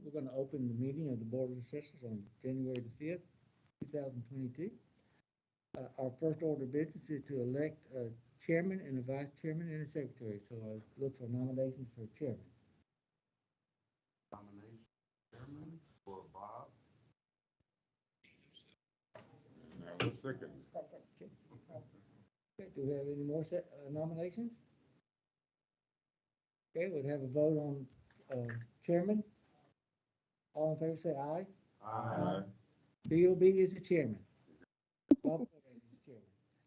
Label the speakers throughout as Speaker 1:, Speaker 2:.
Speaker 1: We're going to open the meeting of the Board of Assessors on January the 5th, 2022. Our first order of business is to elect a chairman and a vice chairman and a secretary. So I look for nominations for chairman.
Speaker 2: Nomination chairman for Bob. And I will second.
Speaker 1: Okay, do we have any more nominations? Okay, we'll have a vote on chairman. All in favor say aye.
Speaker 2: Aye.
Speaker 1: BOB is the chairman. Bob is the chairman.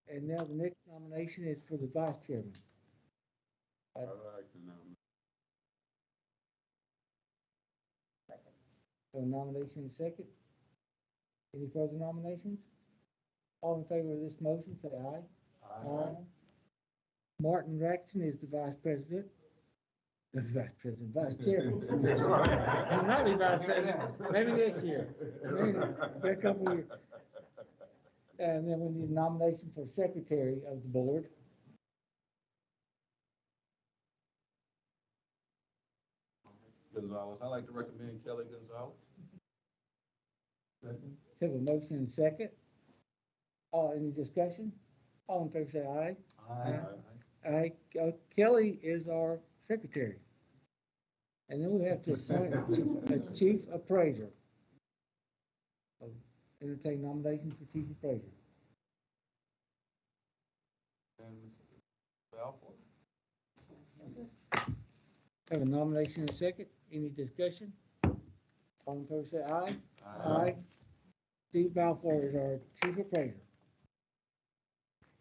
Speaker 1: And now the next nomination is for the vice chairman.
Speaker 2: I'd like to nominate.
Speaker 1: So nomination is second. Any further nominations? All in favor of this motion say aye. Aye. Martin Raxton is the vice president. The vice president, vice chairman. He might be vice president, maybe next year. Maybe a couple of years. And then we need a nomination for secretary of the board.
Speaker 2: Gonzalez. I'd like to recommend Kelly Gonzalez. Second.
Speaker 1: Have a motion and second. Any discussion? All in favor say aye. Aye. Kelly is our secretary. And then we have to appoint a chief appraiser. So, entertain nominations for chief appraiser.
Speaker 2: And Mr. Balfour.
Speaker 1: Have a nomination and second. Any discussion? All in favor say aye. Aye. Steve Balfour is our chief appraiser.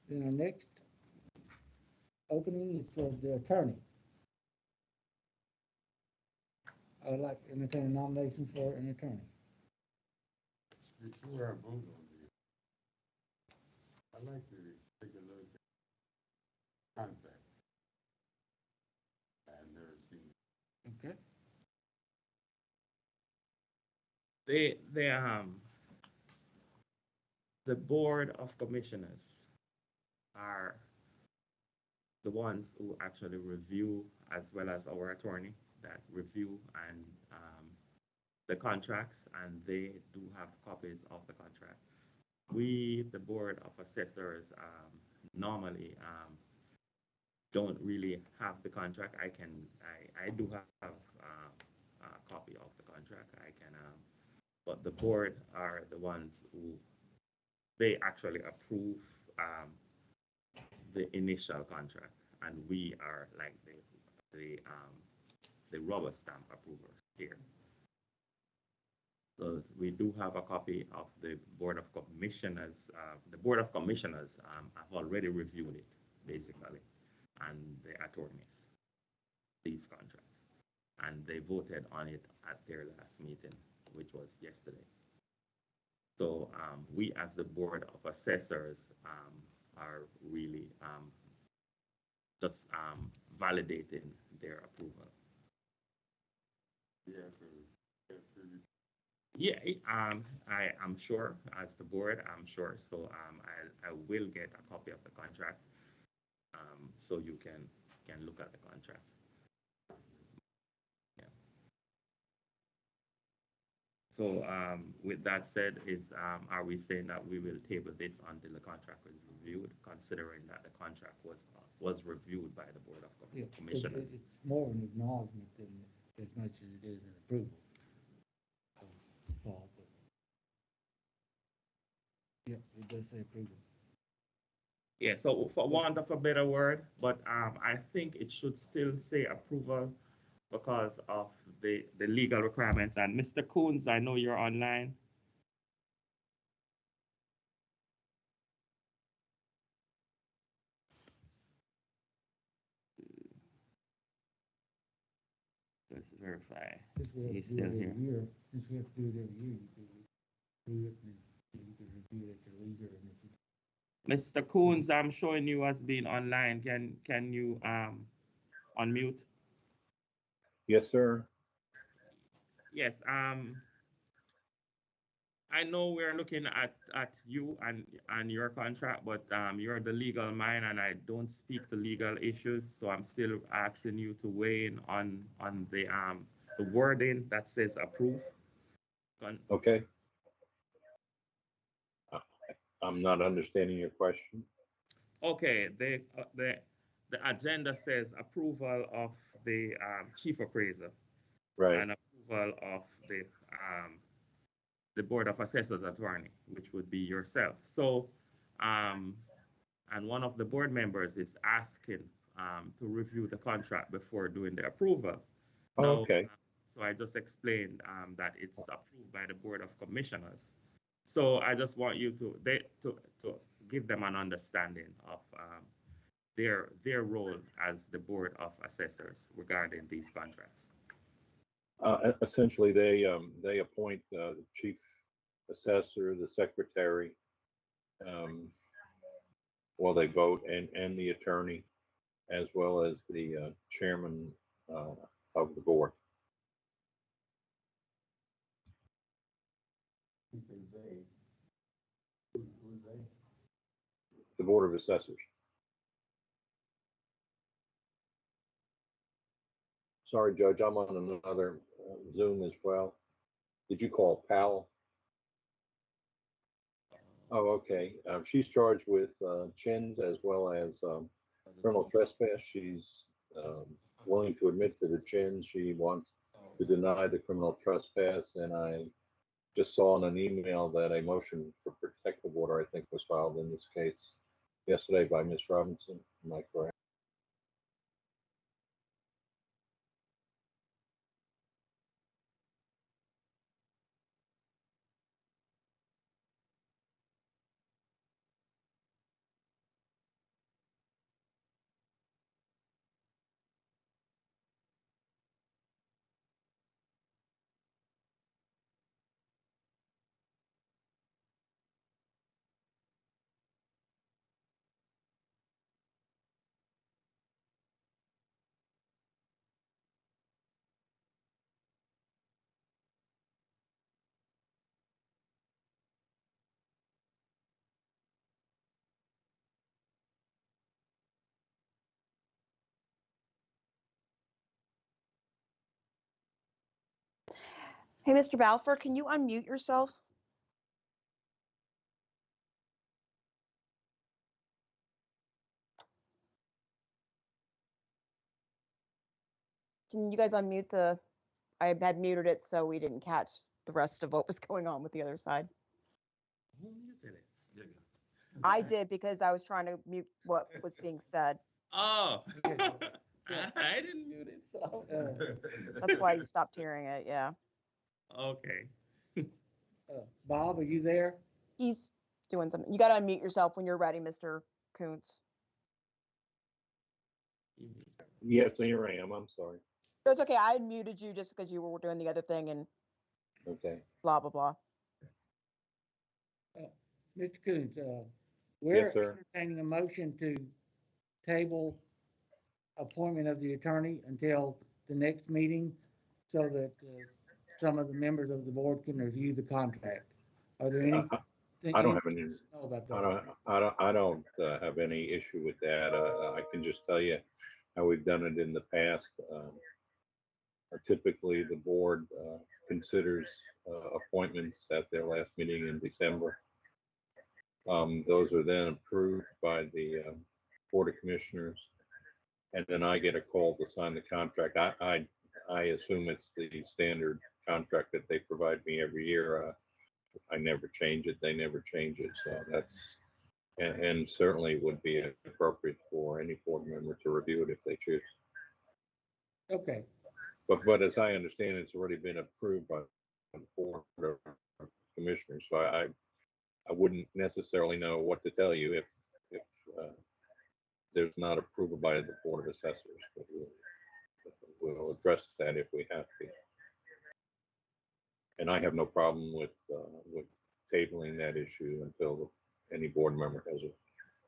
Speaker 1: Then our next opening is for the attorney. I would like to entertain a nomination for an attorney.
Speaker 2: Before I vote on this, I'd like to take a look at contract. I've never seen it.
Speaker 1: Okay.
Speaker 3: The Board of Commissioners are the ones who actually review, as well as our attorney, that review and the contracts, and they do have copies of the contract. We, the Board of Assessors, normally don't really have the contract. I do have a copy of the contract. But the board are the ones who they actually approve the initial contract, and we are like the rubber stamp approvers here. So we do have a copy of the Board of Commissioners. The Board of Commissioners have already reviewed it, basically, and the attorneys, these contracts, and they voted on it at their last meeting, which was yesterday. So we, as the Board of Assessors, are really just validating their approval. Yeah, I am sure, as the board, I'm sure. So I will get a copy of the contract, so you can look at the contract. Yeah. So with that said, are we saying that we will table this until the contract is reviewed, considering that the contract was reviewed by the Board of Commissioners?
Speaker 1: It's more of an acknowledgement than as much as it is an approval. Paul, but yeah, it does say approval.
Speaker 3: Yeah, so for want of a better word, but I think it should still say approval because of the legal requirements. And Mr. Coons, I know you're online. Let's verify. He's still here.
Speaker 1: Since we have to do it every year, you could do it and you could review it at your leisure.
Speaker 3: Mr. Coons, I'm showing you as being online. Can you unmute?
Speaker 4: Yes, sir.
Speaker 3: Yes. I know we're looking at you and your contract, but you're the legal mind, and I don't speak to legal issues, so I'm still asking you to weigh in on the the wording that says approve.
Speaker 4: Okay. I'm not understanding your question.
Speaker 3: Okay, the agenda says approval of the chief appraiser
Speaker 4: Right.
Speaker 3: and approval of the board of assessors attorney, which would be yourself. So, and one of the board members is asking to review the contract before doing the approval.
Speaker 4: Oh,
Speaker 3: Now,
Speaker 4: okay.
Speaker 3: so I just explained that it's approved by the board of commissioners. So I just want you to give them an understanding of their role as the board of assessors regarding these contracts.
Speaker 4: Essentially, they appoint the chief assessor, the secretary. Well, they vote, and the attorney, as well as the chairman of the board.
Speaker 2: He said they. Who's they?
Speaker 4: The board of assessors. Sorry, Judge, I'm on another Zoom as well. Did you call Pal? Oh, okay. She's charged with chins as well as criminal trespass. She's willing to admit to the chins. She wants to deny the criminal trespass, and I just saw in an email that a motion for protective order, I think, was filed in this case yesterday by Ms. Robinson. Am I correct?
Speaker 5: Hey, Mr. Balfour, can you unmute yourself? Can you guys unmute I had muted it so we didn't catch the rest of what was going on with the other side.
Speaker 3: Who muted it?
Speaker 5: I did because I was trying to mute what was being said.
Speaker 3: Oh, I didn't mute it, so.
Speaker 5: That's why you stopped hearing it, yeah.
Speaker 3: Okay.
Speaker 1: Bob, are you there?
Speaker 5: He's doing something. You got to unmute yourself when you're ready, Mr. Kuntz.
Speaker 4: Yes, here I am. I'm sorry.
Speaker 5: It's okay. I muted you just because you were doing the other thing and
Speaker 4: Okay.
Speaker 5: blah, blah, blah.
Speaker 1: Mr. Coons, we're
Speaker 4: Yes, sir.
Speaker 1: entertaining a motion to table appointment of the attorney until the next meeting so that some of the members of the board can review the contract. Are there any?
Speaker 4: I don't have any.
Speaker 1: Know about that?
Speaker 4: I don't have any issue with that. I can just tell you how we've done it in the past. Typically, the board considers appointments at their last meeting in December. Those are then approved by the Board of Commissioners, and then I get a call to sign the contract. I assume it's the standard contract that they provide me every year. I never change it. They never change it. So that's, and certainly would be appropriate for any board member to review it if they choose.
Speaker 1: Okay.
Speaker 4: But as I understand, it's already been approved by the Board of Commissioners. So I wouldn't necessarily know what to tell you if there's not approval by the Board of Assessors. But we'll address that if we have to. And I have no problem with tabling that issue until any board member has a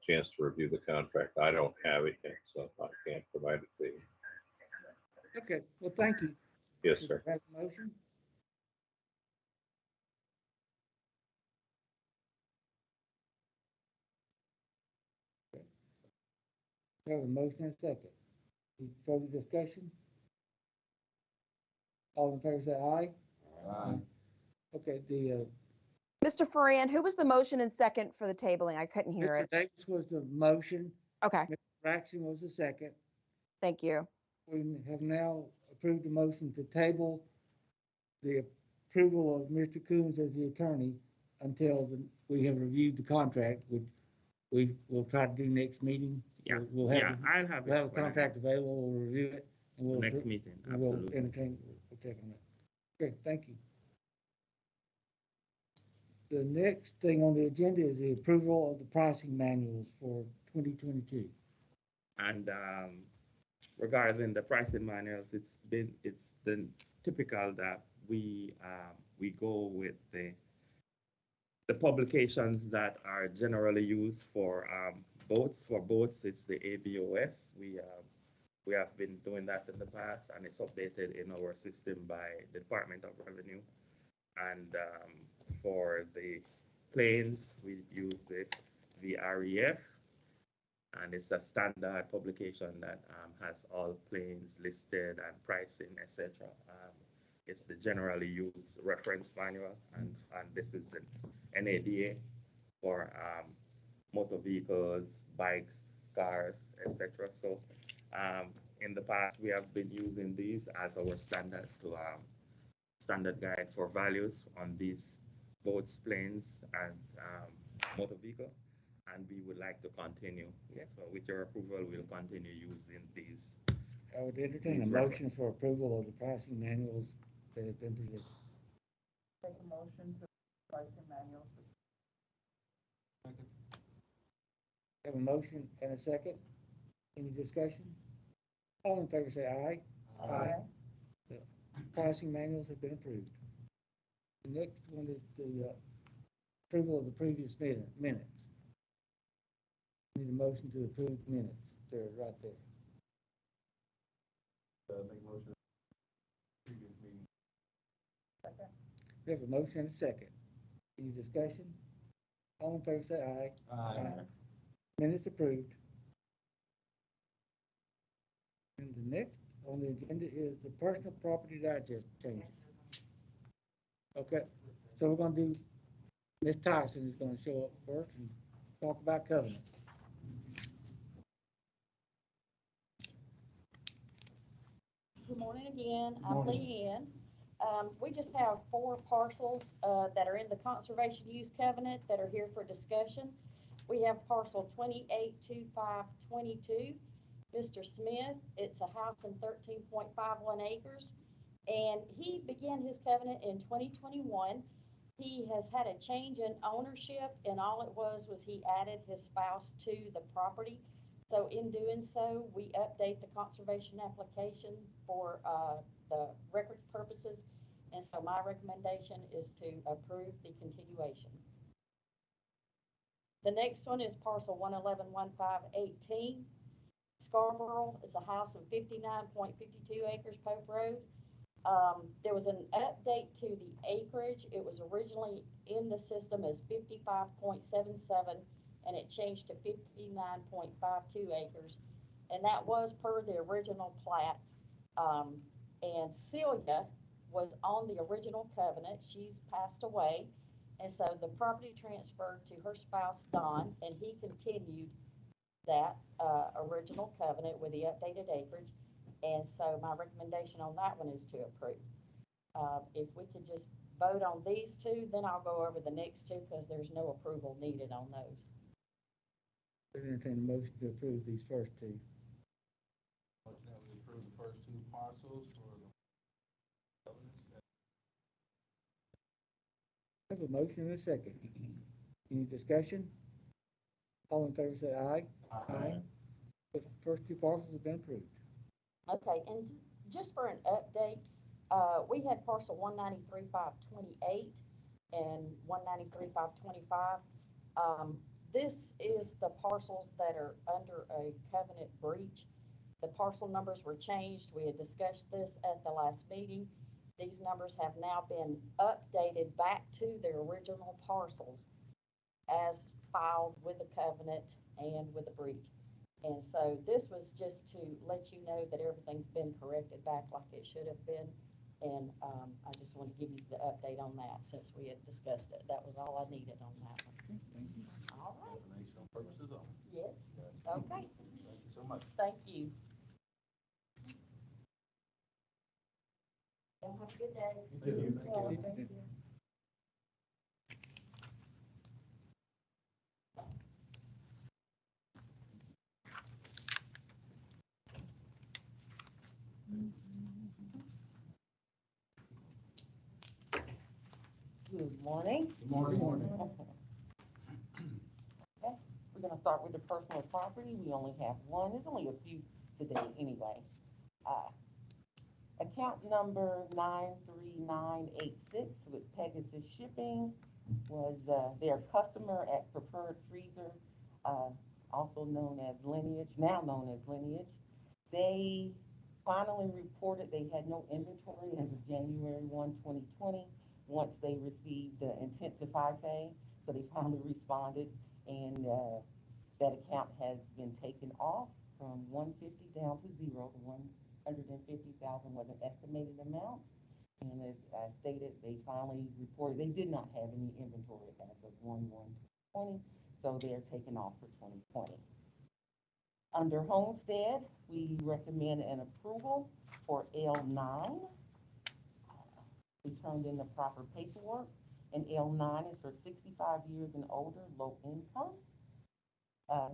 Speaker 4: chance to review the contract. I don't have it yet, so I can't provide it to you.
Speaker 1: Okay. Well, thank you.
Speaker 4: Yes, sir.
Speaker 1: Have a motion? We have a motion and a second. Any further discussion? All in favor say aye. Okay,
Speaker 5: Mr. Ferran, who was the motion and second for the tabling? I couldn't hear
Speaker 1: Mr.
Speaker 5: it.
Speaker 1: Davis was the motion,
Speaker 5: Okay,
Speaker 1: Mr. Braxton was the second.
Speaker 5: thank you.
Speaker 1: We have now approved the motion to table the approval of Mr. Coons as the attorney until we have reviewed the contract, which we will try to do next meeting.
Speaker 3: Yeah,
Speaker 1: We'll have,
Speaker 3: yeah, I'll have
Speaker 1: we'll have a
Speaker 3: it when I
Speaker 1: contract available, we'll review it, and
Speaker 3: the
Speaker 1: we'll.
Speaker 3: next meeting,
Speaker 1: and we'll
Speaker 3: absolutely.
Speaker 1: entertain, we'll take on that. Okay, thank you. The next thing on the agenda is the approval of the pricing manuals for 2022.
Speaker 3: And regarding the pricing manuals, it's the typical that we go with the publications that are generally used for boats. For boats, it's the ABOS. We have been doing that in the past, and it's updated in our system by the Department of Revenue. And for the planes, we use the VREF, and it's a standard publication that has all planes listed and pricing, etc. It's the generally used reference manual, and this is the NADA for motor vehicles, bikes, cars, etc. So in the past, we have been using these as our standard to standard guide for values on these boats, planes, and motor vehicle. And we would like to continue.
Speaker 1: Yeah.
Speaker 3: So with your approval, we'll continue using these.
Speaker 1: I would entertain a motion for approval of the pricing manuals that have been presented.
Speaker 6: Make a motion to pricing manuals.
Speaker 1: Have a motion and a second. Any discussion? All in favor say aye.
Speaker 6: Aye.
Speaker 1: The pricing manuals have been approved. The next one is the approval of the previous minutes. Need a motion to approve the minutes. They're right there.
Speaker 2: Make a motion. Previous meeting.
Speaker 6: Second.
Speaker 1: We have a motion and a second. Any discussion? All in favor say aye.
Speaker 2: Aye.
Speaker 1: Minutes approved. And the next on the agenda is the personal property digest changes. Okay, so we're gonna do, Ms. Tyson is gonna show up first and talk about covenant.
Speaker 7: Good morning again.
Speaker 1: Good
Speaker 7: I'm
Speaker 1: morning.
Speaker 7: Leanne. We just have 4 parcels that are in the conservation use covenant that are here for discussion. We have parcel 282522. Mr. Smith, it's a house in 13.51 acres. And he began his covenant in 2021. He has had a change in ownership, and all it was he added his spouse to the property. So in doing so, we update the conservation application for the record purposes. And so my recommendation is to approve the continuation. The next one is parcel 1111518. Scarborough is a house of 59.52 acres, Pope Road. There was an update to the acreage. It was originally in the system as 55.77, and it changed to 59.52 acres. And that was per the original plat. And Celia was on the original covenant. She's passed away. And so the property transferred to her spouse, Don, and he continued that original covenant with the updated acreage. And so my recommendation on that one is to approve. If we could just vote on these 2, then I'll go over the next 2 because there's no approval needed on those.
Speaker 1: Entertain a motion to approve these first 2.
Speaker 2: Motion that we approve the first 2 parcels for the covenants.
Speaker 1: Have a motion and a second. Any discussion? All in favor say aye. Aye. The first 2 parcels have been approved.
Speaker 7: Okay, and just for an update, we had parcel 193.528 and 193.525. This is the parcels that are under a covenant breach. The parcel numbers were changed. We had discussed this at the last meeting. These numbers have now been updated back to their original parcels as filed with the covenant and with the breach. And so this was just to let you know that everything's been corrected back like it should have been. And, I just wanted to give you the update on that since we had discussed it. That was all I needed on that one.
Speaker 1: Thank you.
Speaker 7: All right,
Speaker 2: Informational purposes only.
Speaker 7: yes, okay,
Speaker 2: Thank you so much.
Speaker 7: thank you. Y'all have a good day.
Speaker 2: Thank you.
Speaker 1: Thank you.
Speaker 6: Good morning.
Speaker 2: Good morning.
Speaker 6: Okay, we're gonna start with the personal property. We only have one. There's only a few today anyway. Account number 93986 with Pegasus Shipping was, their customer at Preferred Freezer, also known as Lineage, now known as Lineage. They finally reported they had no inventory as of January 1, 2020, once they received the intent to pay. So they finally responded, and that account has been taken off from 150 down to zero. The 150,000 was an estimated amount. And as I stated, they finally reported they did not have any inventory as of 1/1/2020, so they're taken off for 2020. Under Homestead, we recommend an approval for L9. We turned in the proper paperwork, and L9 is for 65 years and older, low income.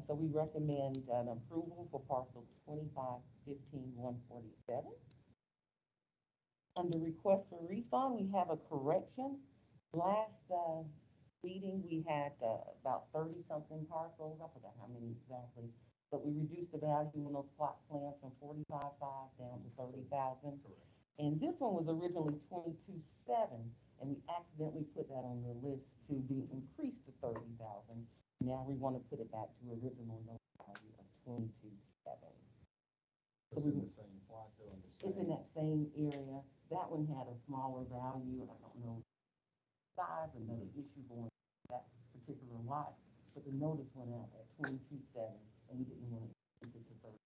Speaker 6: So we recommend an approval for parcel 2515-147. Under request for refund, we have a correction. Last meeting, we had about 30-something parcels. I forgot how many exactly, but we reduced the value on those plot plans from 45.5 down to 30,000. And this one was originally 22.7, and we accidentally put that on the list to be increased to 30,000. Now we want to put it back to original note value of 22.7.
Speaker 2: It's in the same plot though, in the
Speaker 6: It's in that same area. That one had a smaller value. I don't know size, another issue going with that particular lot. But the notice went out at 22.7, and we didn't want to increase it to 30.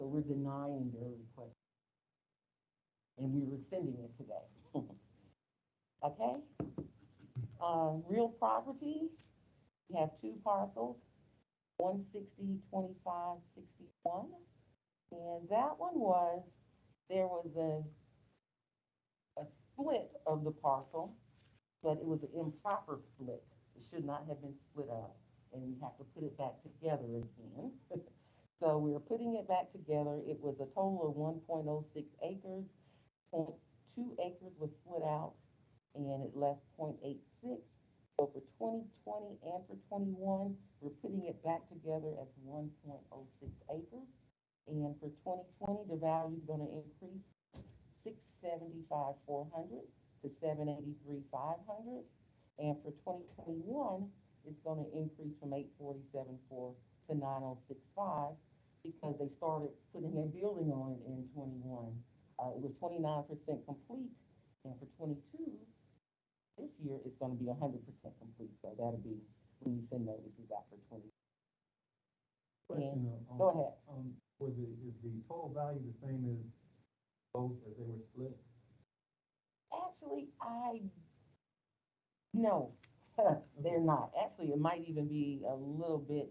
Speaker 6: So we're denying their request. And we're rescinding it today. Okay? Real property, we have two parcels, 160-2561. And that one was, there was a split of the parcel, but it was an improper split. It should not have been split up, and we have to put it back together again. So we're putting it back together. It was a total of 1.06 acres. 0.2 acres was split out, and it left 0.86. So for 2020 and for 21, we're putting it back together as 1.06 acres. And for 2020, the value is going to increase 675,400 to 783,500. And for 2021, it's going to increase from 847,400 to 906,500 because they started putting a building on it in 21. It was 29% complete, and for 22, this year it's going to be 100% complete. So that'll be when you send notices out for 20.
Speaker 2: Question,
Speaker 6: Go ahead.
Speaker 2: is the total value the same as both as they were split?
Speaker 6: Actually, no, they're not. Actually, it might even be a little bit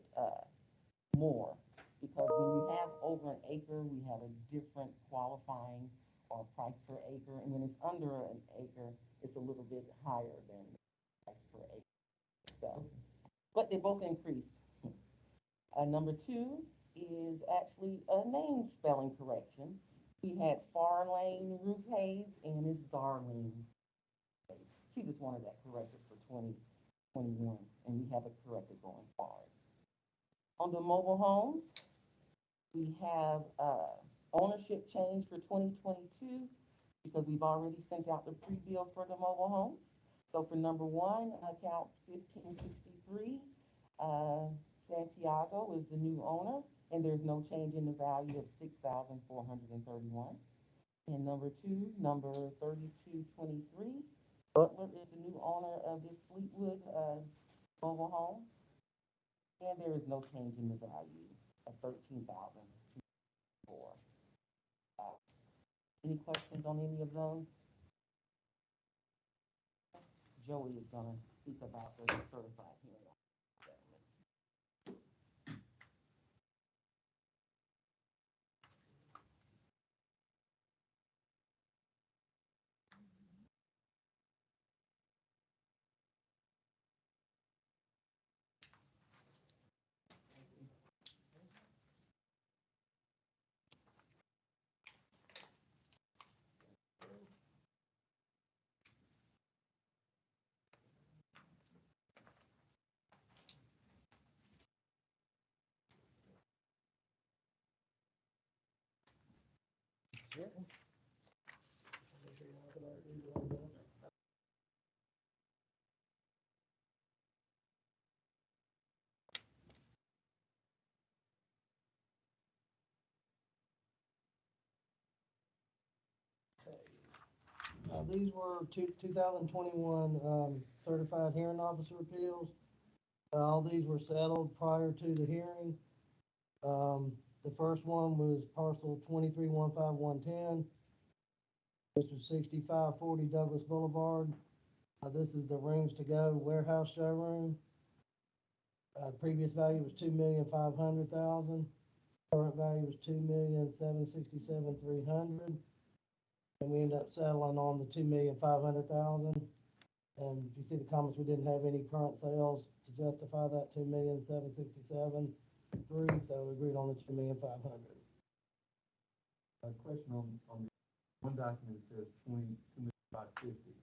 Speaker 6: more, because when you have over an acre, we have a different qualifying or price per acre, and when it's under an acre, it's a little bit higher than price per acre. So, but they both increased. Number two is actually a name spelling correction. We had Farlane Roof Hayes, and it's Darlene. She just wanted that corrected for 2021, and we have it corrected going forward. On the mobile homes, we have ownership change for 2022 because we've already sent out the pre-bill for the mobile homes. So for number one, account 1563, Santiago is the new owner, and there's no change in the value of 6,431. And number two, number 3223, Butler is the new owner of this Fleetwood mobile home, and there is no change in the value of 13,004. Any questions on any of those? Joey is gonna speak about the certified hearing officer.
Speaker 8: These were 2021 certified hearing officer appeals. All these were settled prior to the hearing. The first one was parcel 23-15110, which was 6540 Douglas Boulevard. This is the rooms to go warehouse showroom. The previous value was $2,500,000. Current value was $2,767,300. And we ended up settling on the $2,500,000. And if you see the comments, we didn't have any current sales to justify that $2,767,300. So we agreed on the $2,500,000.
Speaker 2: A question on one document says 22,550.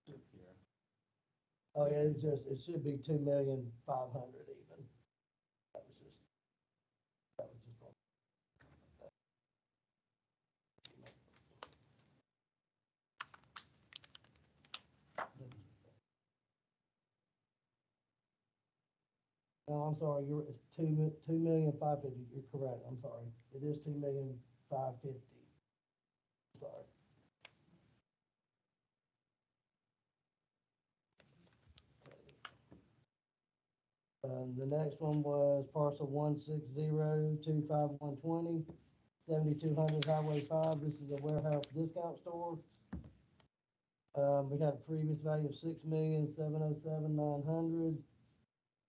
Speaker 2: Here.
Speaker 8: Oh, yeah, it should be 2,500,000 even. That was just. No, I'm sorry, it's 2,550,000, you're correct, I'm sorry. It is 2,550,000. Sorry. The next one was parcel 160252120, 7200 Highway 5. This is a warehouse discount store. We had a previous value of $6,707,900.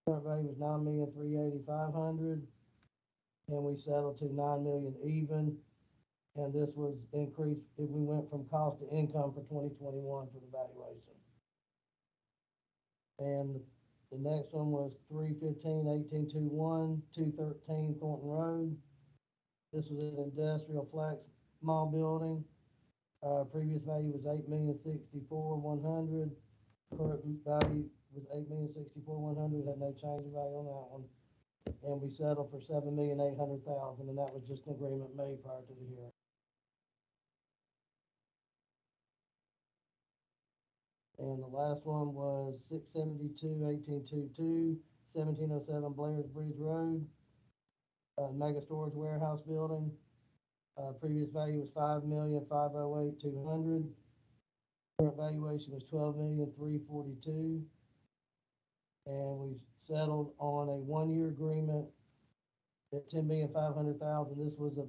Speaker 8: Current value was $9,380,500. And we settled to $9 million even. And this was increased, if we went from cost to income for 2021 for the valuation. And the next one was 315-1821, 213 Thornton Road. This was an industrial flex mall building. Previous value was $8,064,100. Current value was $8,064,100. Had no change of value on that one. And we settled for $7,800,000, and that was just an agreement made prior to the hearing. And the last one was 672-1822, 1707 Blairs Bridge Road, mega storage warehouse building. Previous value was $5,508,200. Current valuation was $12,342,000. And we settled on a one-year agreement at $10,500,000. This was a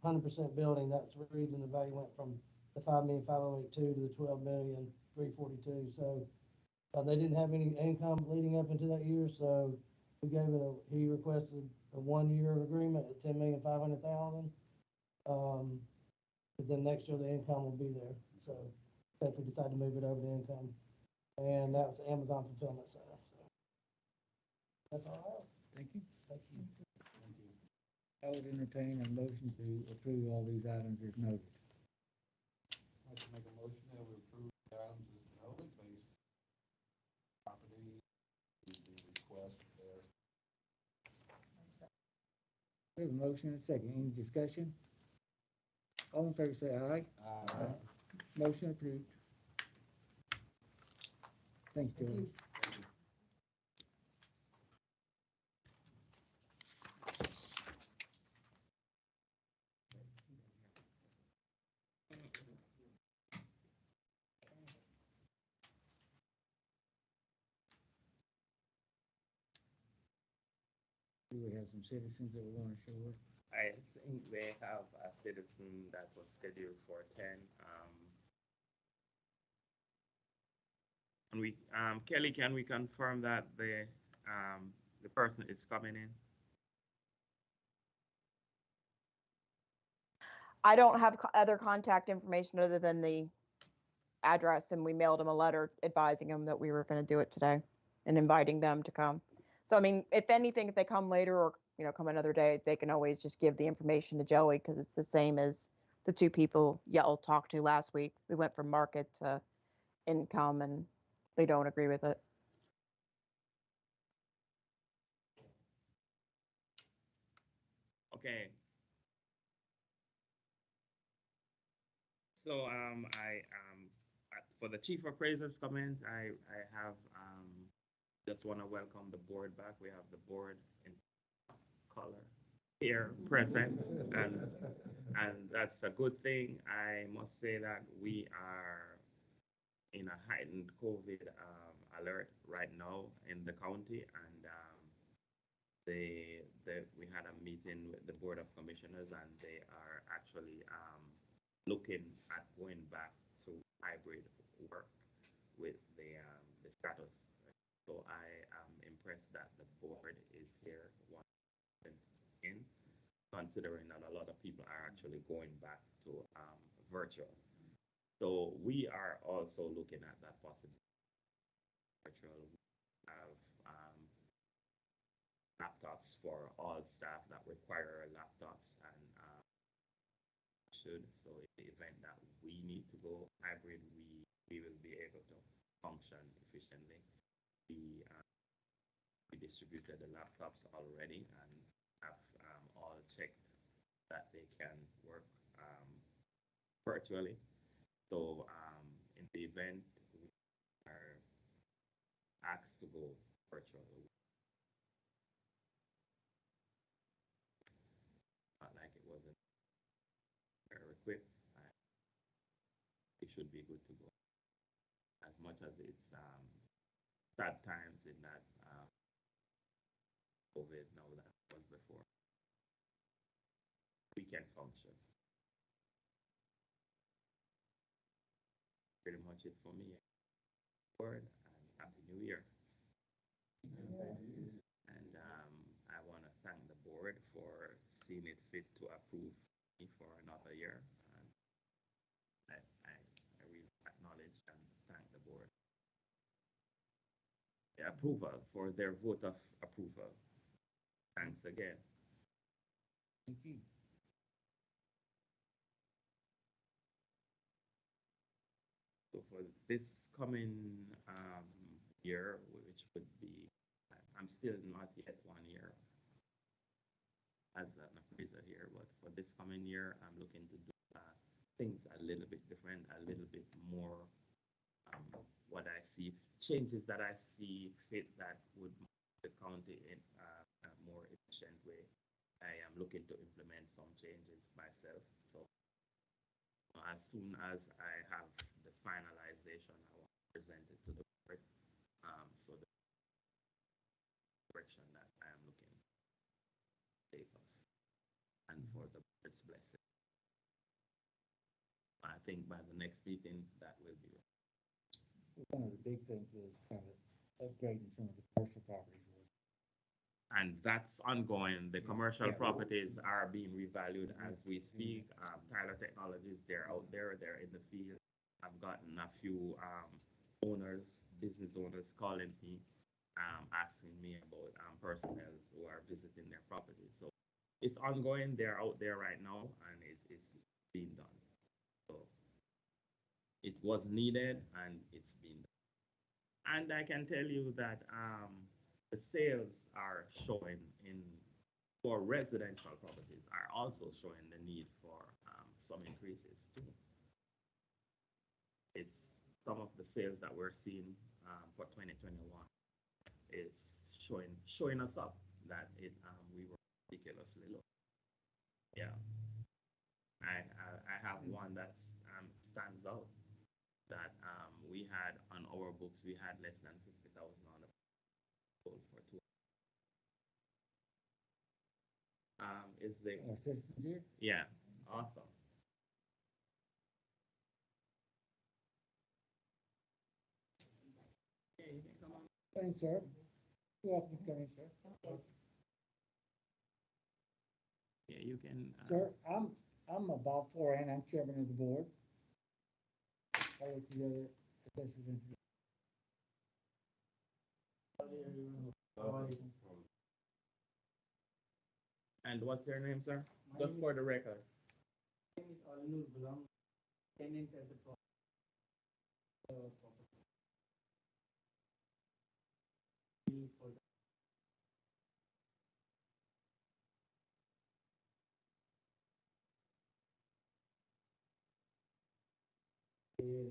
Speaker 8: 100% building. That's the reason the value went from the $5,508,200 to the $12,342,000. So they didn't have any income leading up into that year, so we gave it he requested a one-year agreement at $10,500,000. But then next year the income will be there. So if we decide to move it over to income, and that was the Amazon Fulfillment Center. So that's all I have.
Speaker 1: Thank you.
Speaker 8: Thank you.
Speaker 1: I would entertain a motion to approve all these items as noted.
Speaker 2: I'd like to make a motion that we approve the items as noted based property, the request there.
Speaker 1: We have a motion and a second. Any discussion? All in favor say aye.
Speaker 2: Aye.
Speaker 1: Motion approved. Thanks, Joey. Do we have some citizens that were gonna show up?
Speaker 3: I think they have a citizen that was scheduled for 10. And Kelly, can we confirm that the person is coming in?
Speaker 5: I don't have other contact information other than the address, and we mailed them a letter advising them that we were going to do it today and inviting them to come. So, I mean, if anything, if they come later or, come another day, they can always just give the information to Joey, because it's the same as the two people y'all talked to last week. We went from market to income, and they don't agree with it.
Speaker 3: Okay. So for the chief appraiser's comment, I have just want to welcome the board back. We have the board in color here present, and that's a good thing. I must say that we are in a heightened COVID alert right now in the county, and we had a meeting with the board of commissioners, and they are actually looking at going back to hybrid work with the status. So I am impressed that the board is here in, considering that a lot of people are actually going back to virtual. So we are also looking at that possibility. Virtual. We have laptops for all staff that require laptops, and so in the event that we need to go hybrid, we will be able to function efficiently. We distributed the laptops already and have all checked that they can work virtually. So in the event we are asked to go virtual, not like it wasn't equipped, it should be good to go. As much as it's sad times in that COVID now that was before, we can function. Pretty much it for me. Word and Happy New Year. And I want to thank the board for seeing it fit to approve me for another year. And I really acknowledge and thank the board. The approval, for their vote of approval. Thanks again.
Speaker 1: Thank you.
Speaker 3: So for this coming year, which would be, I'm still not yet 1 year as an appraiser here, but for this coming year, I'm looking to do things a little bit different, a little bit more what I see, changes that I see fit that would make the county in a more efficient way. I am looking to implement some changes myself. So as soon as I have the finalization, I want to present it to the board. So the direction that I am looking to take us, and for the board's blessing. I think by the next meeting that will be.
Speaker 1: One of the big things was kind of upgrading some of the commercial properties.
Speaker 3: And that's ongoing. The commercial properties are being revalued as we speak. Tyler Technologies, they're out there, they're in the field. I've gotten a few business owners calling me, asking me about personnel who are visiting their properties. So it's ongoing. They're out there right now, and it's being done. So it was needed, and it's been done. And I can tell you that the sales are showing for residential properties are also showing the need for some increases too. It's some of the sales that we're seeing for 2021 is showing us up that we were ridiculously low. Yeah, I have one that stands out that we had on our books. We had less than 50,000 on the for 2. is the,
Speaker 1: Assessors here?
Speaker 3: yeah, awesome. Okay, you can come on.
Speaker 1: Thanks, sir. You're welcome to come in, sir.
Speaker 3: Yeah, you can.
Speaker 1: Sir, I'm Bob Foran, I'm chairman of the board. I'll let the other assessors introduce.
Speaker 3: And what's your name, sir? Just for the record.
Speaker 8: Tenant at the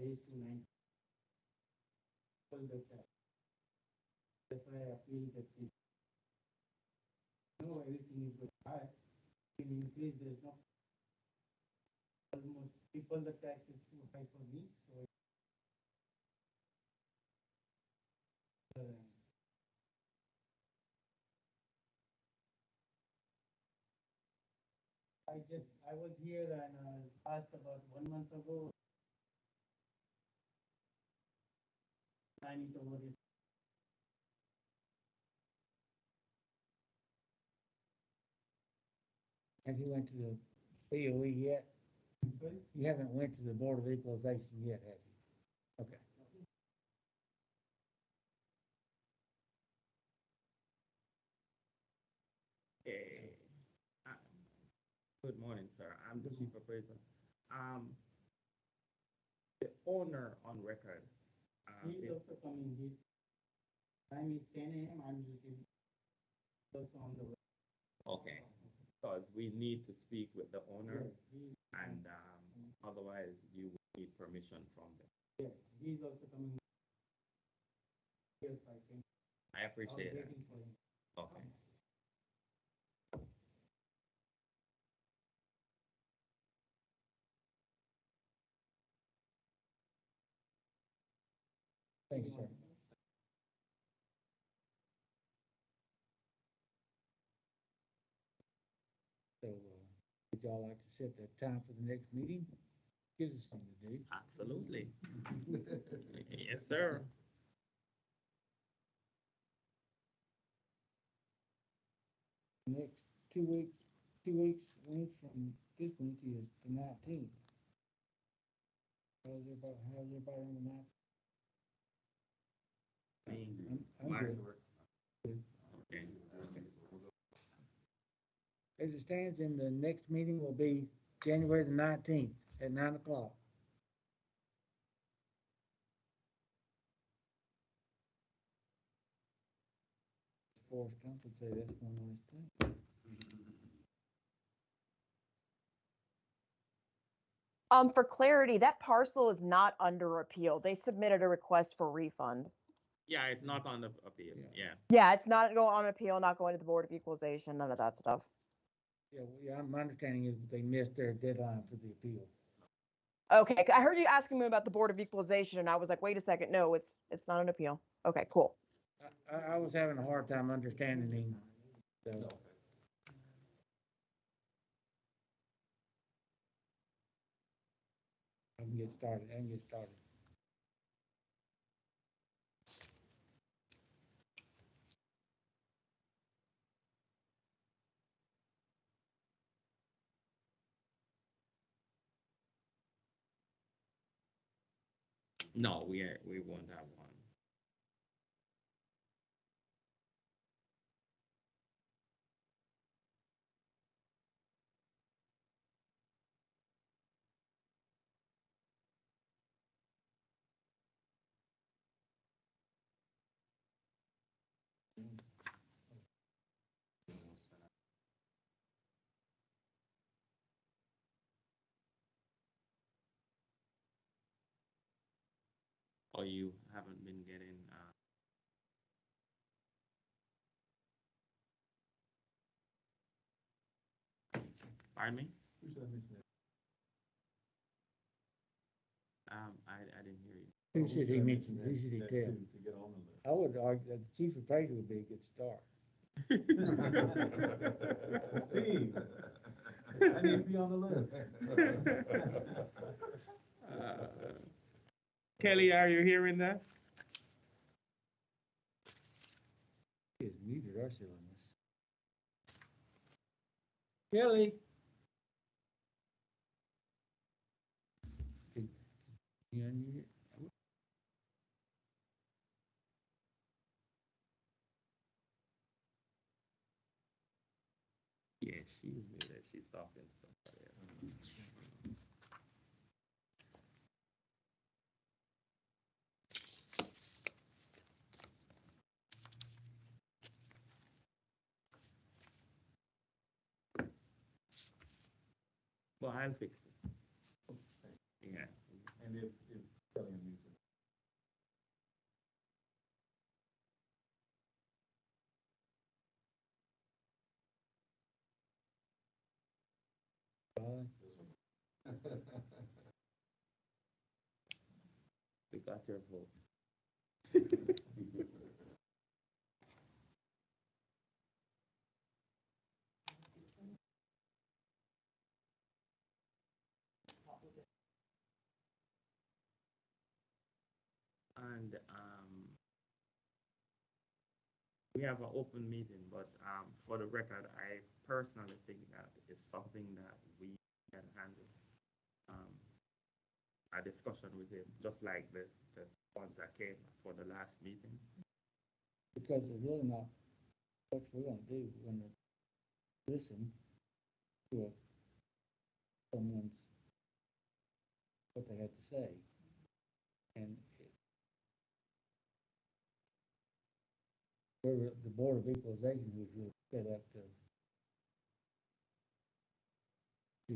Speaker 8: raised to 9. That's why I appeal that this. No, everything is good. I can increase, there's no. Almost people, the tax is too high for me, so. I was here and asked about 1 month ago. I need to worry.
Speaker 1: Have you went to the BOE yet?
Speaker 8: Sorry?
Speaker 1: You haven't went to the Board of Equalization yet, have you? Okay.
Speaker 3: Okay. Uh, Good morning, sir. I'm the chief appraiser. The owner on record.
Speaker 8: He's
Speaker 3: is-
Speaker 8: also coming, his time is 10 AM, I'm usually also on the way.
Speaker 3: Okay, because we need to speak with the owner,
Speaker 8: He-
Speaker 3: and otherwise you will need permission from them.
Speaker 8: Yeah, he's also coming. Yes, I think.
Speaker 3: I appreciate it.
Speaker 8: Waiting for him.
Speaker 3: Okay.
Speaker 1: Thanks, sir. So, would y'all like to set that time for the next meeting? Gives us something to do.
Speaker 3: Absolutely. Yes, sir.
Speaker 1: Next 2 weeks from this Wednesday is the 19th. How's everybody on the 19th? I'm
Speaker 3: Mark.
Speaker 1: good.
Speaker 3: Okay.
Speaker 1: As it stands, in the next meeting will be January the 19th at 9 o'clock. Forrest Gump would say that's one nice thing.
Speaker 5: For clarity, that parcel is not under appeal. They submitted a request for refund.
Speaker 3: Yeah, it's not on the appeal,
Speaker 1: Yeah.
Speaker 3: yeah.
Speaker 5: Yeah, it's not going on appeal, not going to the Board of Equalization, none of that stuff.
Speaker 1: Yeah, my understanding is they missed their deadline for the appeal.
Speaker 5: Okay, I heard you asking me about the Board of Equalization, and I was like, wait a second, no, it's not an appeal. Okay, cool.
Speaker 1: I was having a hard time understanding him, so. I can get started.
Speaker 3: No, we won't have one. Or you haven't been getting, pardon me? I didn't hear you.
Speaker 1: Who should he mention? Who should he tell?
Speaker 2: To get on the list.
Speaker 1: I would argue that the chief appraiser would be a good start.
Speaker 2: Steve, I need to be on the list.
Speaker 3: Kelly, are you hearing that?
Speaker 1: She is muted or silliness. Kelly? Can you unmute it?
Speaker 3: Yeah, she's muted. She's talking to somebody else. Well, I'll fix it. Yeah.
Speaker 2: And if Kelly needs it.
Speaker 3: We got your vote. And we have an open meeting, but for the record, I personally think that it's something that we can handle. A discussion with him, just like the ones that came for the last meeting.
Speaker 1: Because it's really not what we're gonna do. We're gonna listen to someone's, what they have to say. And we're the Board of Equalization, who's really set up to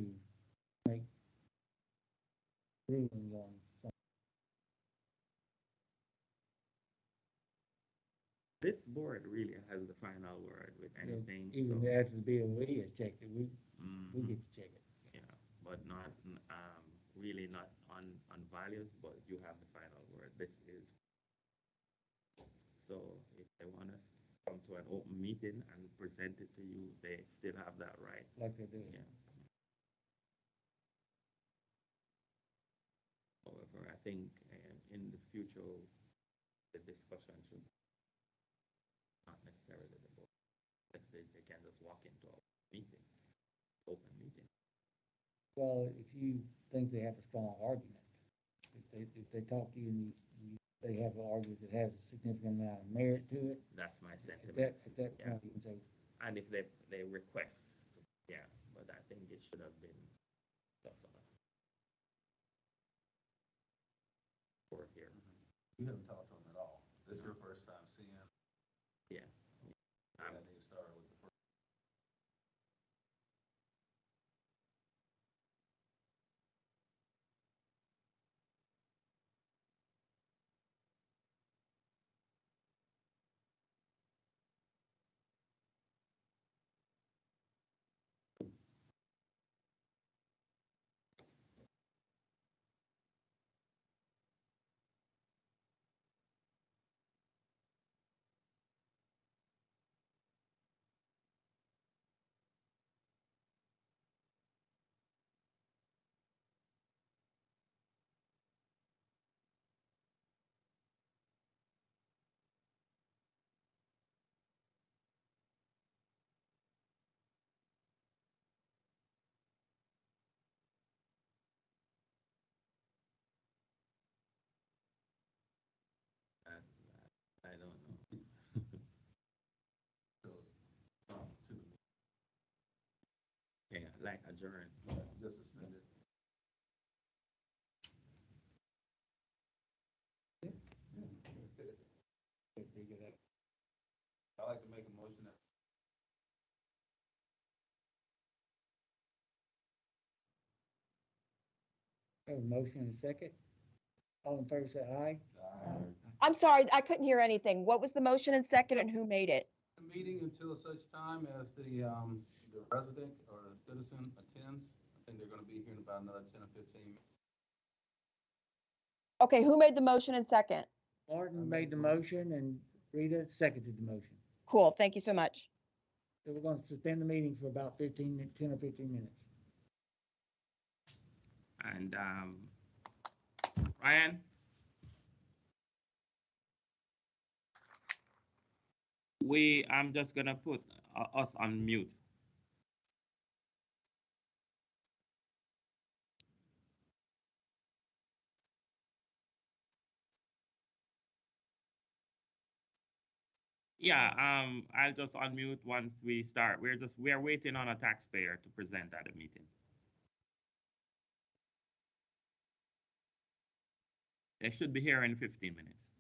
Speaker 1: make rulings on something.
Speaker 3: This board really has the final word with anything.
Speaker 1: Even
Speaker 3: so,
Speaker 1: after the BOE has checked it, we get to check it.
Speaker 3: you know, but not really not on values, but you have the final word. This is so. If they want us to come to an open meeting and present it to you, they still have that right.
Speaker 1: Like they do.
Speaker 3: Yeah. However, I think in the future, the discussion should not necessarily the board. They can just walk into a meeting, open meeting.
Speaker 1: Well, if you think they have a strong argument, if they talk to you and they have an argument that has a significant amount of merit to it.
Speaker 3: That's my sentiment.
Speaker 1: At that
Speaker 3: yeah.
Speaker 1: point, you can say.
Speaker 3: And if they request, yeah, but I think it should have been just for here.
Speaker 2: You haven't talked to him at all. This is your first time seeing him.
Speaker 3: Yeah.
Speaker 2: I need to start with the first.
Speaker 3: I don't know.
Speaker 2: To the
Speaker 3: Yeah, like adjourn.
Speaker 2: just suspended. I like to make a motion that.
Speaker 1: Have a motion and a second. All in favor, say aye.
Speaker 5: I'm sorry, I couldn't hear anything. What was the motion and second and who made it?
Speaker 2: The meeting until such time as the resident or citizen attends. I think they're gonna be here in about another 10 or 15 minutes.
Speaker 5: Okay, who made the motion and second?
Speaker 1: Martin made the motion and Rita seconded the motion.
Speaker 5: Cool, thank you so much.
Speaker 1: So we're gonna suspend the meeting for about 10 or 15 minutes.
Speaker 3: And, Ryan? I'm just gonna put us on mute. Yeah, I'll just unmute once we start. We're waiting on a taxpayer to present at the meeting. They should be here in 15 minutes.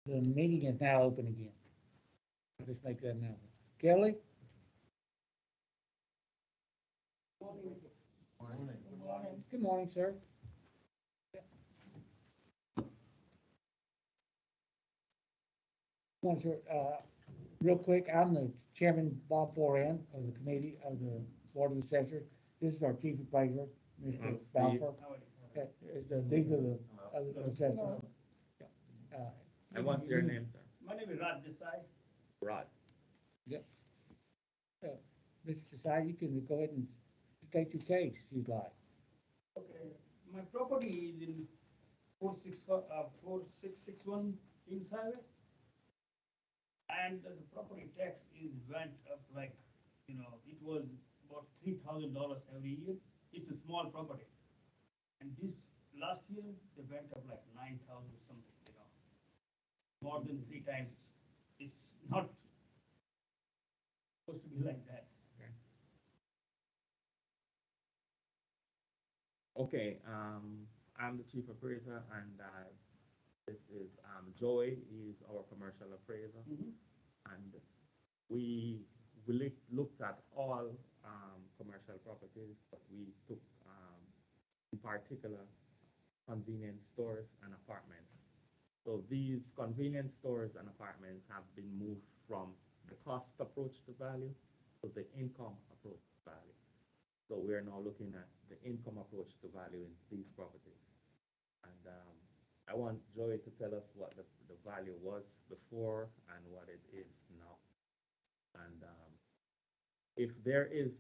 Speaker 1: The meeting is now open again. I'll just make that announcement. Kelly? Good morning, sir. Come on, sir. Real quick, I'm the chairman, Bob Foran, of the committee of the Board of Assessors. This is our chief appraiser, Mr.
Speaker 3: I'm Steve.
Speaker 1: Balfour. These are the other assessors.
Speaker 3: And what's your name, sir?
Speaker 9: My name is Raj Desai.
Speaker 3: Rod.
Speaker 1: Mr. Desai, you can go ahead and state your case if you'd like.
Speaker 9: Okay, my property is in 4661 Kings Highway. And the property tax is went up like, it was about $3,000 every year. It's a small property. And this last year, they went up like 9,000 something, more than 3 times. It's not supposed to be like that.
Speaker 3: Okay, I'm the chief appraiser, and this is Joey. He's our commercial appraiser, and we looked at all commercial properties, but we took in particular convenience stores and apartments. So these convenience stores and apartments have been moved from the cost approach to value to the income approach to value. So we are now looking at the income approach to value in these properties. And I want Joey to tell us what the value was before and what it is now. And if there is,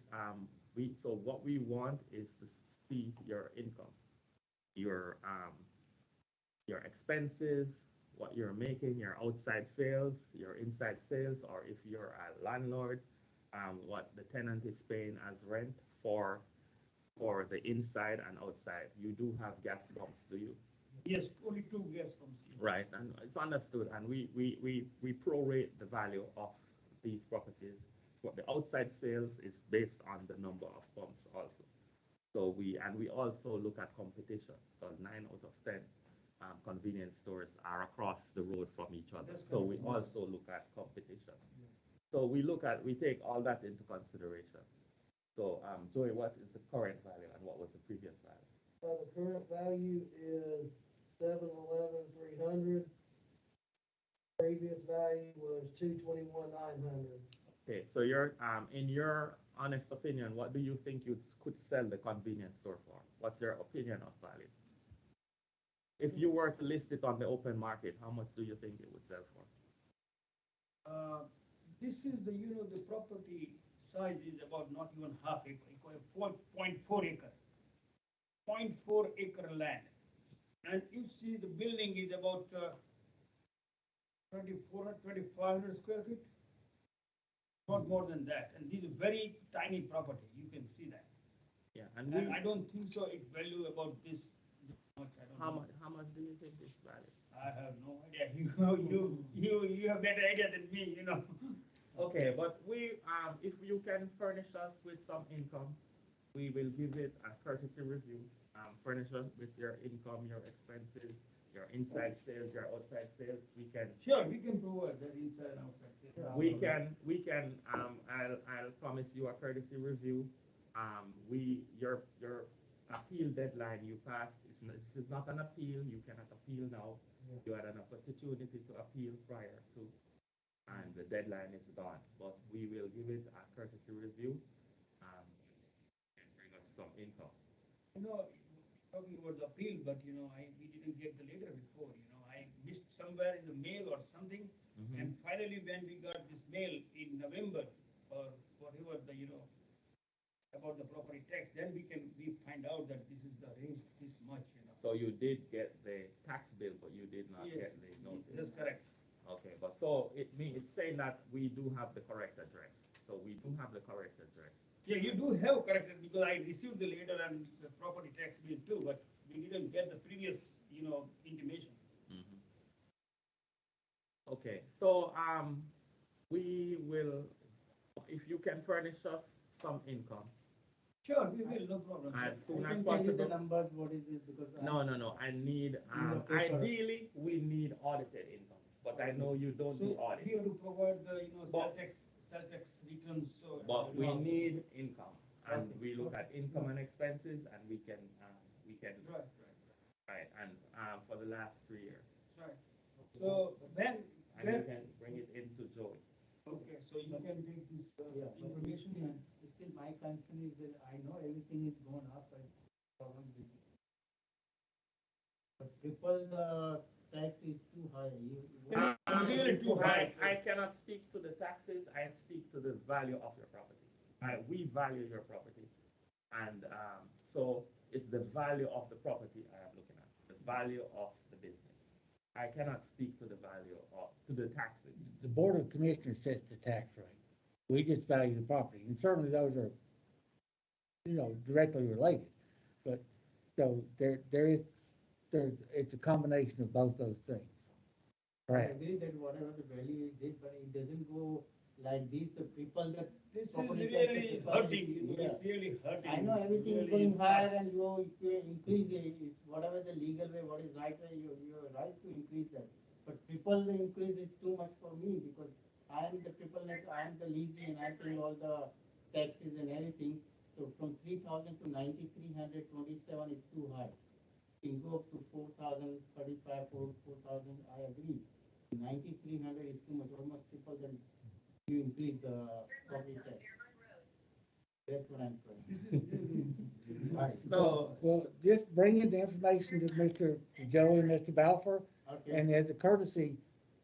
Speaker 3: so what we want is to see your income, your expenses, what you're making, your outside sales, your inside sales, or if you're a landlord, what the tenant is paying as rent for the inside and outside. You do have gas pumps, do you?
Speaker 9: Yes, only 2 gas pumps.
Speaker 3: Right, and it's understood, and we prorate the value of these properties. But the outside sales is based on the number of pumps also. So we also look at competition, because 9 out of 10 convenience stores are across the road from each other. So we also look at competition. So we take all that into consideration. So Joey, what is the current value and what was the previous value?
Speaker 8: The current value is 711,300. Previous value was 221,900.
Speaker 3: Okay, so you're in your honest opinion, what do you think you could sell the convenience store for? What's your opinion of value? If you were to list it on the open market, how much do you think it would sell for?
Speaker 9: This is the property size is about not even half acre, 0.4 acre. 0.4 acre land. And you see the building is about 2,500 square feet. Not more than that. And this is very tiny property. You can see that.
Speaker 3: Yeah,
Speaker 9: And I don't think so. It value about this much. I don't know.
Speaker 3: How much do you think it's value?
Speaker 9: I have no idea. You have better idea than me.
Speaker 3: Okay, but if you can furnish us with some income, we will give it a courtesy review. Furnish us with your income, your expenses, your inside sales, your outside sales. We can.
Speaker 9: Sure, we can provide that inside and outside sales.
Speaker 3: We can. I'll promise you a courtesy review. Your appeal deadline you passed. This is not an appeal. You cannot appeal now. You had an opportunity to appeal prior to, and the deadline is gone. But we will give it a courtesy review, and bring us some income.
Speaker 9: Talking about the appeal, but we didn't get the letter before. I missed somewhere in the mail or something, and finally when we got this mail in November or whatever about the property tax, then we find out that this is the range this much.
Speaker 3: So you did get the tax bill, but you did not get the notice.
Speaker 9: That's correct.
Speaker 3: Okay, but so it's saying that we do have the correct address. So we do have the correct address.
Speaker 9: Yeah, you do have corrected because I received the letter and the property tax bill too, but we didn't get the previous, intimation.
Speaker 3: Okay, so we will, if you can furnish us some income.
Speaker 9: Sure, we will, no problem.
Speaker 3: As soon
Speaker 8: I
Speaker 3: as
Speaker 8: can tell you the
Speaker 3: possible.
Speaker 8: numbers, what is it, because.
Speaker 3: No. I need, ideally, we need audited incomes. but I know you don't do
Speaker 9: So
Speaker 3: audits.
Speaker 9: we have to provide the,
Speaker 3: But-
Speaker 9: cell tax returns, so.
Speaker 3: But we need income, and
Speaker 9: Okay.
Speaker 3: we look at income and expenses, and we can,
Speaker 9: Right,
Speaker 3: right, and, for the last 3 years.
Speaker 9: right. So then,
Speaker 3: And you can bring it into Joe.
Speaker 9: okay, so you can take this information and.
Speaker 1: Still, my concern is that I know everything is going up and problem with it. But triple tax is too high.
Speaker 9: Really too high.
Speaker 3: I cannot speak to the taxes, I speak to the value of your property. We value your property. And, so it's the value of the property I am looking at, the value of the business. I cannot speak to the value of, to the taxes.
Speaker 1: The Board of Commissioners sets the tax rate. We just value the property, and certainly those are, directly related. But, so it's a combination of both those things.
Speaker 10: I
Speaker 1: Right.
Speaker 10: agree that whatever the value is this, but it doesn't go like this, the people that.
Speaker 9: This is
Speaker 10: property tax, the
Speaker 9: really
Speaker 10: people
Speaker 9: hurting,
Speaker 10: is- yeah.
Speaker 9: it's really hurting.
Speaker 10: I know everything is
Speaker 9: Really
Speaker 10: going higher
Speaker 9: hurts.
Speaker 10: and you increase it, it's whatever the legal way, what is right way, you're right to increase that. But people, the increase is too much for me because I am the people, like, I am the leasing and I pay all the taxes and everything. So from 3,000 to 9,327 is too high. Can go up to 4,035, 4,000, I agree. 9,300 is too much, almost triple than you increase the property tax. That's what I'm saying. Right.
Speaker 3: So,
Speaker 1: Well, just bring in the information to Mr. to Joey and Mr. Balfour,
Speaker 10: Okay,
Speaker 1: and as a courtesy,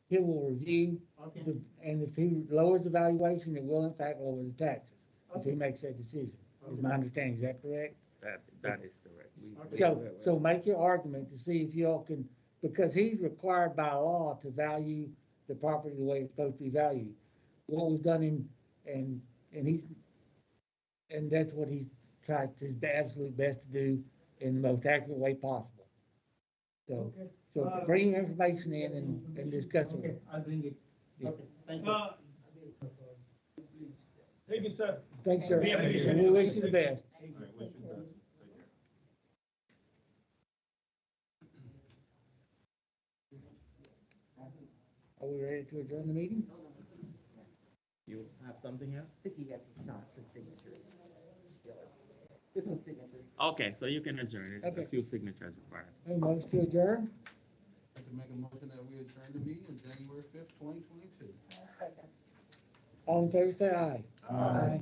Speaker 1: he will review,
Speaker 10: okay,
Speaker 1: and if he lowers the valuation, it will in fact lower the taxes, if he
Speaker 10: okay.
Speaker 1: makes that decision. Is
Speaker 10: Okay.
Speaker 1: my understanding, is that correct?
Speaker 3: that is correct.
Speaker 10: Okay.
Speaker 1: So make your argument to see if y'all can, because he's required by law to value the property the way it's supposed to be valued. What was done and that's what he tried his absolute best to do in the most accurate way possible. So,
Speaker 10: Okay.
Speaker 1: so bring your information in and discuss
Speaker 10: Okay,
Speaker 1: it.
Speaker 10: I'll bring it.
Speaker 1: Yeah.
Speaker 10: Okay, thank you.
Speaker 9: Thank you, sir.
Speaker 1: Thanks, sir.
Speaker 9: We appreciate
Speaker 1: We
Speaker 9: it.
Speaker 1: wish you the best.
Speaker 2: All right, wish you the best. Take care.
Speaker 1: Are we ready to adjourn the meeting?
Speaker 3: You have something else?
Speaker 11: I think he has some shots and signatures. There's some signatures.
Speaker 3: Okay, so you can adjourn, there's
Speaker 1: Okay.
Speaker 3: a few signatures required.
Speaker 1: A motion to adjourn?
Speaker 2: I'd like to make a motion that we adjourn the meeting on January 5th, 2022.
Speaker 1: All in favor, say aye.
Speaker 11: Aye.